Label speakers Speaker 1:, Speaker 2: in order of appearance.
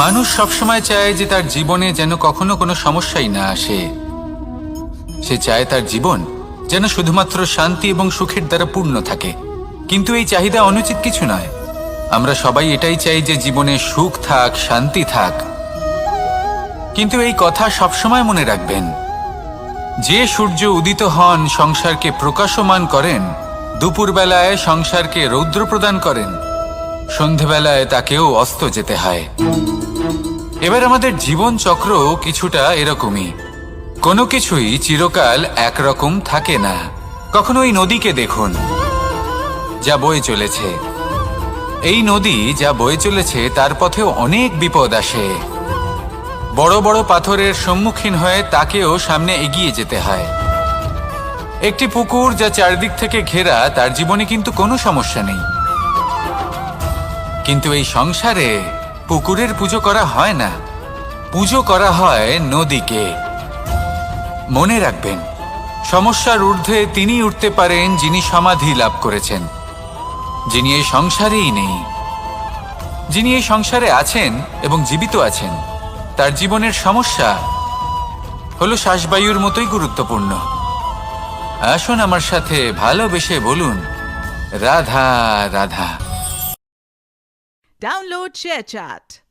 Speaker 1: মানুষ সবসময় চায় যে তার জীবনে যেন কখনো কোনো সমস্যাই না আসে। সে চায় তার জীবন যেন শুধুমাত্র শান্তি এবং সুখের দ্বারা পূর্ণ থাকে। কিন্তু এই চাহিদা অনুচিত কিছু নয়। আমরা সবাই এটাই চাই যে জীবনে সুখ থাক, শান্তি থাক। কিন্তু এই কথা সবসময় মনে রাখবেন, যে সূর্য উদিত হন সংসারকে প্রকাশমান করেন, দুপুরবেলায় সংসারকে রৌদ্র প্রদান করেন, সন্ধেবেলায় তাকেও অস্ত যেতে হয়। এবার আমাদের জীবন চক্র কিছুটা এরকমই। কোনো কিছুই চিরকাল একরকম থাকে না। কখনো এই নদীকে দেখুন, যা বয়ে চলেছে। এই নদী যা বয়ে চলেছে তার পথেও অনেক বিপদ আসে। বড় বড় পাথরের সম্মুখীন হয়ে তাকেও সামনে এগিয়ে যেতে হয়। একটি পুকুর যা চারদিক থেকে ঘেরা, তার জীবনে কিন্তু কোনো সমস্যা নেই। কিন্তু এই সংসারে পুকুরের পুজো করা হয় না, পুজো করা হয় নদীকে। মনে রাখবেন, সমস্যার ঊর্ধ্বে তিনি উঠতে পারেন যিনি সমাধি লাভ করেছেন, যিনি এই সংসারেই নেই। যিনি এই সংসারে আছেন এবং জীবিত আছেন, তার জীবনের সমস্যা হলো শ্বাসবায়ুর মতোই গুরুত্বপূর্ণ। আসুন আমার সাথে ভালোবেসে বলুন, রাধা রাধা।
Speaker 2: Download ShareChat.